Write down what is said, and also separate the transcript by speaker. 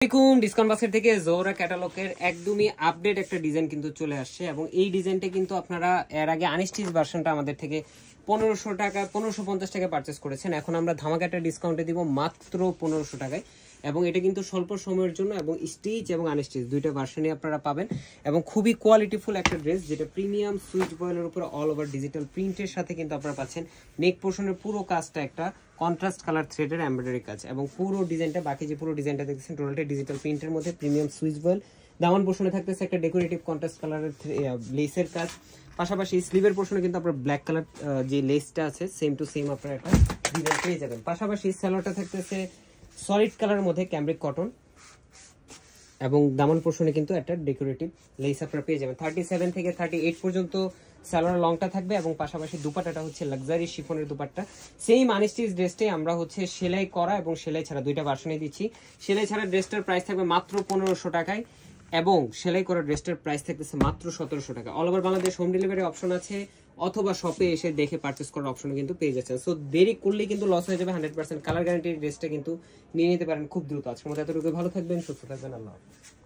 Speaker 1: Discount basket থেকে জোহরা ক্যাটালগের একদমই update একটা ডিজাইন কিন্তু চলে আসছে এবং এই ডিজাইনটা কিন্তু আপনারা এর আগে আনস্টিচ ভার্সনটা আমাদের থেকে 1500 টাকা 1550 টাকা পারচেজ করেছেন। এখন আমরা ধামাকাটা ডিসকাউন্টে দিব মাত্র 1500 টাকায় এবং এটা কিন্তু স্বল্প সময়ের জন্য এবং স্টিচ এবং আনস্টিচ দুইটা ভার্সনই আপনারা পাবেন এবং খুবই কোয়ালিটিফুল একটা ড্রেস যেটা প্রিমিয়াম সুইচ বয়েলের উপর অল ওভার ডিজিটাল প্রিন্টের সাথে কিন্তু আপনারা পাচ্ছেন। নেক পোর্শনের পুরো কাজটা একটা কন্ট্রাস্ট কালার থ্রেডের এমব্রয়ডারি কাজ এবং পুরো ডিজাইনটা বাকি যে পুরো ডিজাইনটা দেখছেন টোটালটা ডিজিটাল প্রিন্টের মধ্যে প্রিমিয়াম সুইচ বয়েল। দামান পোর্শনে থাকতেছে একটা ডেকোরেটিভ কন্ট্রাস্ট কালারের লেসের কাজ, পাশাপাশি স্লিভের পোর্শনে কিন্তু আপনার ব্ল্যাক কালার যে লেসটা আছে সেম টু সেম আপনারা একটা ডিজাইন পেয়ে যাবেন। পাশাপাশি স্যালোয়ারটা থাকতেছে সলিড কালারের মধ্যে ক্যামব্রিক কটন এবং দামান পোর্শনে কিন্তু একটা ডেকোরেটিভ লেস আপনারা পেয়ে যাবেন। 37 থেকে 38 পর্যন্ত সালোয়ার লংটা থাকবে এবং পাশাপাশি দুপাট্টাটা হচ্ছে লাক্সারি শিফনের দুপাট্টা। সেম আনস্টিচ ড্রেসটাই আমরা হচ্ছে সেলাই করা এবং সেলাই ছাড়া দুইটা ভার্সনে দিচ্ছি। সেলাই ছাড়া ড্রেসটার প্রাইস থাকবে মাত্র 1500 টাকায় এবং সেলাই করা ড্রেসটার প্রাইস থাকতেছে মাত্র 1700 টাকা। All over Bangladesh home delivery option আছে অথবা শপে এসে দেখে পারচেস করার অপশন কিন্তু পেয়ে যাচ্ছেন। সো দেরি করলেই কিন্তু লস হয়ে যাবে। 100% কালার গ্যারান্টির ড্রেসটা কিন্তু নিয়ে নিতে পারেন খুব দ্রুত। আজকের মতো এতটুকু, ভালো থাকবেন, সুস্থ থাকবেন, আল্লাহ হাফেজ।